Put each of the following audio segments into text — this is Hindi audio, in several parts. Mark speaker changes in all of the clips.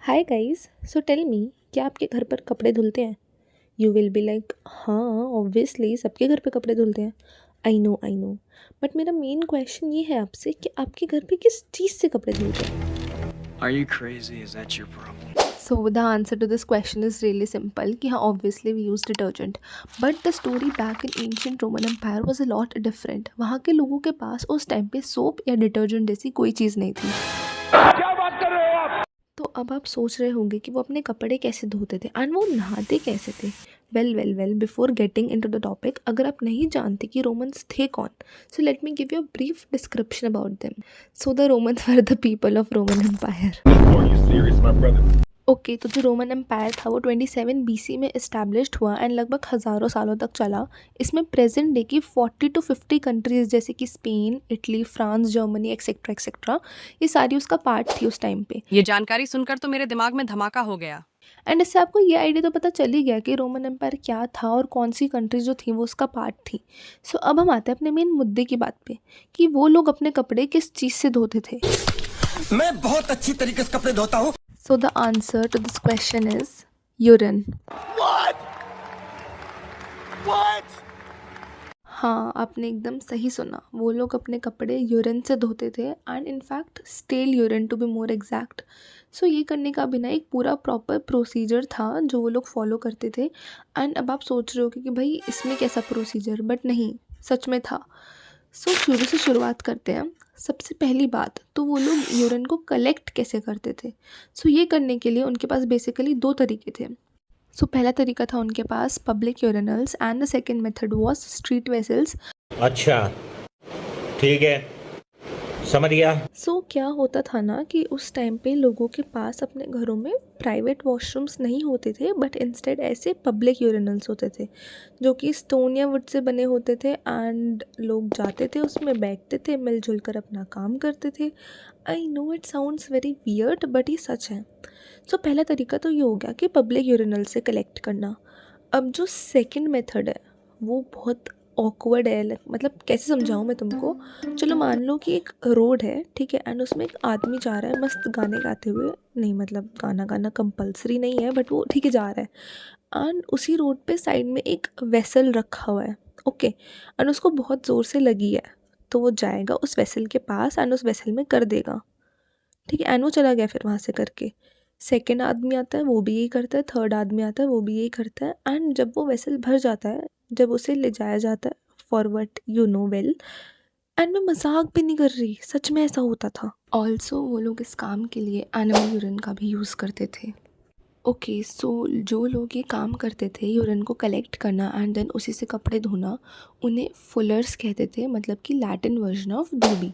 Speaker 1: Hi guys, so tell me, क्या आपके घर पर कपड़े धुलते हैं? यू विल बी लाइक, हाँ ऑब्वियसली सबके घर पे कपड़े धुलते हैं। आई नो, बट मेरा मेन क्वेश्चन ये है आपसे कि आपके घर पे किस चीज़ से कपड़े धुलते हैं?
Speaker 2: Are you crazy? Is that your problem?
Speaker 1: So the answer to this question is really simple कि हाँ obviously we use detergent, but the story back in ancient Roman Empire was a lot different. वहाँ के लोगों के पास उस टाइम पे सोप या डिटर्जेंट जैसी कोई चीज़ नहीं थी। तो अब आप सोच रहे होंगे कि वो अपने कपड़े कैसे धोते थे एंड वो नहाते कैसे थे। Well before getting into the topic, अगर आप नहीं जानते कि रोमन्स थे कौन, so let me give you a brief description about them. So the Romans were the people of Roman empire.
Speaker 3: Are you serious, my brother?
Speaker 1: Okay, तो जो रोमन एम्पायर था वो 27 BC में इस्टेब्लिश्ड हुआ एंड लगभग हज़ारों सालों तक चला। इसमें प्रेजेंट डे की 40 to 50 कंट्रीज़ जैसे कि Spain, Italy, France, Germany etcetera etcetera, ये सारी उसका पार्ट थी उस टाइम पे।
Speaker 4: ये जानकारी सुनकर तो मेरे दिमाग में धमाका हो गया।
Speaker 1: एंड इससे आपको ये आइडिया तो पता चल ही गया कि रोमन एम्पायर क्या था और कौन सी कंट्री जो थी वो उसका पार्ट थी। सो अब हम आते हैं अपने मेन मुद्दे की बात पे कि वो लोग अपने कपड़े किस चीज़ से धोते थे।
Speaker 3: मैं बहुत अच्छी तरीके से कपड़े धोता हूँ।
Speaker 1: So the answer to this question is urine. हाँ, आपने एकदम सही सुना, वो लोग अपने कपड़े यूरिन से धोते थे and in fact stale urine to be more exact. So ये करने का भी ना एक पूरा प्रॉपर प्रोसीजर था जो वो लोग फॉलो करते थे। एंड अब आप सोच रहे हो कि भाई इसमें कैसा प्रोसीजर, बट नहीं, सच में था। सो शुरू से शुरुआत करते हैं। सबसे पहली बात तो वो लोग यूरिन को कलेक्ट कैसे करते थे। सो ये करने के लिए उनके पास बेसिकली दो तरीके थे। सो पहला तरीका था उनके पास public urinals and the second method was street vessels.
Speaker 5: अच्छा, ठीक है, समझ गया।
Speaker 1: सो क्या होता था ना कि उस टाइम पे लोगों के पास अपने घरों में प्राइवेट वॉशरूम्स नहीं होते थे, बट इंस्टेड ऐसे पब्लिक यूरिनल्स होते थे जो कि स्टोन या वुड से बने होते थे एंड लोग जाते थे, उसमें बैठते थे, मिलजुल कर अपना काम करते थे। I know it sounds very weird but ये सच है। सो पहला तरीका तो ये हो गया कि पब्लिक यूरिनल से कलेक्ट करना। अब जो सेकंड मेथड है वो बहुत ऑकवर्ड है, मतलब कैसे समझाऊँ मैं तुमको। चलो मान लो कि एक रोड है, ठीक है, एंड उसमें एक आदमी जा रहा है मस्त गाने गाते हुए, नहीं मतलब गाना गाना कंपलसरी नहीं है बट वो ठीक है जा रहा है। एंड उसी रोड पे साइड में एक वेसल रखा हुआ है, ओके, एंड उसको बहुत ज़ोर से लगी है। तो वो जाएगा उस वेसल के पास एंड उस वेसल में कर देगा, ठीक है, एंड वो चला गया फिर वहाँ से करके। सेकेंड आदमी आता है वो भी यही करता है, थर्ड आदमी आता है वो भी यही करता है, एंड जब वो वेसल भर जाता है, जब उसे ले जाया जाता है forward, you know well, and मैं मजाक भी नहीं कर रही, सच में ऐसा होता था। ऑल्सो वो लोग इस काम के लिए एनिमल यूरिन का भी यूज़ करते थे। ओके, सो जो लोग ये काम करते थे यूरिन को कलेक्ट करना एंड देन उसी से कपड़े धोना, उन्हें फुलर्स कहते थे, मतलब कि लैटिन वर्जन ऑफ धोबी,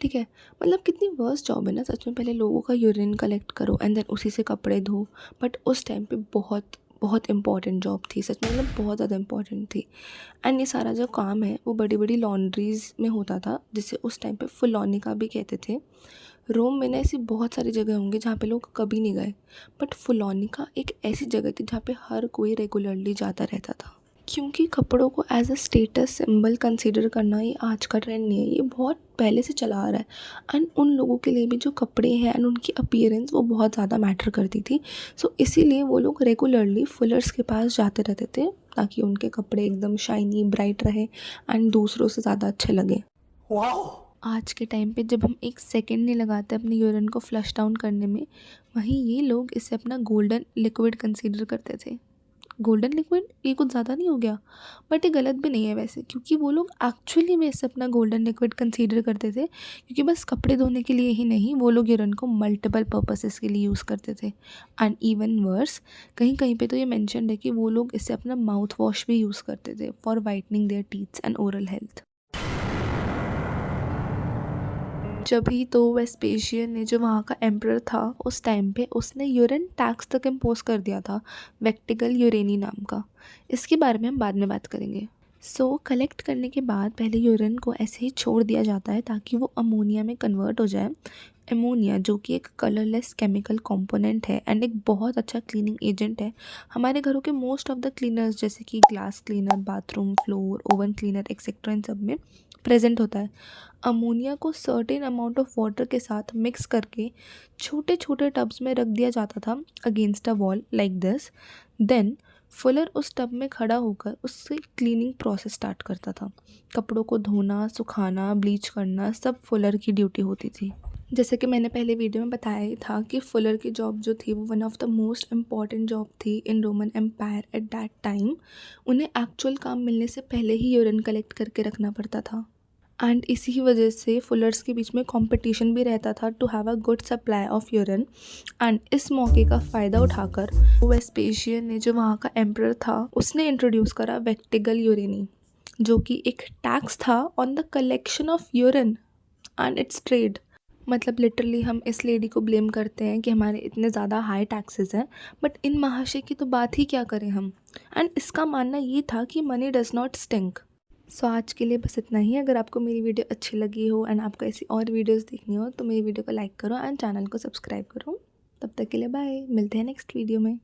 Speaker 1: ठीक है। मतलब कितनी वर्स्ट जॉब है ना सच में, पहले लोगों का यूरिन कलेक्ट करो एंड देन उसी से कपड़े धो। बट उस टाइम पे बहुत बहुत इंपॉर्टेंट जॉब थी, सच में मतलब बहुत ज़्यादा इंपॉर्टेंट थी। एंड ये सारा जो काम है वो बड़ी बड़ी लॉन्ड्रीज़ में होता था, जिसे उस टाइम पे फुलौनिका भी कहते थे। रोम में ना ऐसी बहुत सारी जगह होंगी जहाँ पे लोग कभी नहीं गए, बट फुलौनिका एक ऐसी जगह थी जहाँ पे हर कोई रेगुलरली जाता रहता था। क्योंकि कपड़ों को as a status symbol consider करना ये आज का ट्रेंड नहीं है, ये बहुत पहले से चला आ रहा है। एंड उन लोगों के लिए भी जो कपड़े हैं एंड उनकी अपीयरेंस वो बहुत ज़्यादा मैटर करती थी। सो इसीलिए वो लोग रेगुलरली फुलर्स के पास जाते रहते थे ताकि उनके कपड़े एकदम शाइनी ब्राइट रहे एंड दूसरों से ज़्यादा अच्छे लगे। आज के टाइम पे जब हम एक सेकेंड नहीं लगाते अपने यूरिन को फ्लश डाउन करने में, वहीं ये लोग इसे अपना गोल्डन लिक्विड कंसीडर करते थे। गोल्डन लिक्विड ये कुछ ज़्यादा नहीं हो गया, बट ये गलत भी नहीं है वैसे, क्योंकि वो लोग एक्चुअली में इसे अपना गोल्डन लिक्विड कंसीडर करते थे, क्योंकि बस कपड़े धोने के लिए ही नहीं, वो लोग यूरिन को मल्टीपल पर्पसेस के लिए यूज़ करते थे। एंड इवन वर्स, कहीं कहीं पे तो ये मेंशन्ड है कि वो लोग इसे अपना माउथ वॉश भी यूज़ करते थे for whitening their teeths and oral health. जब ही तो वेस्पेशियन ने, जो वहाँ का एम्परर था उस टाइम पे, उसने यूरिन टैक्स तक इम्पोज कर दिया था, वेक्टिकल यूरेनी नाम का। इसके बारे में हम बाद में बात करेंगे। सो कलेक्ट करने के बाद पहले यूरिन को ऐसे ही छोड़ दिया जाता है ताकि वो अमोनिया में कन्वर्ट हो जाए एमोनिया, जो कि एक कलरलेस केमिकल कंपोनेंट है एंड एक बहुत अच्छा क्लीनिंग एजेंट है, हमारे घरों के मोस्ट ऑफ द क्लीनर्स जैसे कि glass cleaner, bathroom floor, oven cleaner etcetera इन सब में प्रेजेंट होता है। अमोनिया को सर्टेन अमाउंट ऑफ वाटर के साथ मिक्स करके छोटे छोटे टब्स में रख दिया जाता था against a wall like this. Then fuller उस टब में खड़ा होकर उससे क्लीनिंग प्रोसेस स्टार्ट करता था। कपड़ों को धोना, सुखाना, ब्लीच करना सब फुलर की ड्यूटी होती थी। जैसे कि मैंने पहले वीडियो में बताया ही था कि फुलर की जॉब जो थी वो one of the most important job थी in Roman Empire at that time. उन्हें एक्चुअल काम मिलने से पहले ही यूरिन कलेक्ट करके रखना पड़ता था एंड इसी वजह से फुलर्स के बीच में कंपटीशन भी रहता था to have a good supply of urine. And इस मौके का फ़ायदा उठाकर वेस्पेशियन ने, जो वहाँ का एम्परर था, उसने इंट्रोड्यूस करा वेक्टिगल यूरेनी, जो कि एक टैक्स था on the collection of urine and it's trade. मतलब लिटरली हम इस लेडी को ब्लेम करते हैं कि हमारे इतने ज़्यादा हाई टैक्सेस हैं, बट इन महाशय की तो बात ही क्या करें हम। एंड इसका मानना ये था कि मनी डज़ नॉट स्टिंक। सो आज के लिए बस इतना ही। अगर आपको मेरी वीडियो अच्छी लगी हो एंड आपको ऐसी और वीडियोस देखनी हो तो मेरी वीडियो को लाइक करो एंड चैनल को सब्सक्राइब करो। तब तक के लिए बाय, मिलते हैं नेक्स्ट वीडियो में।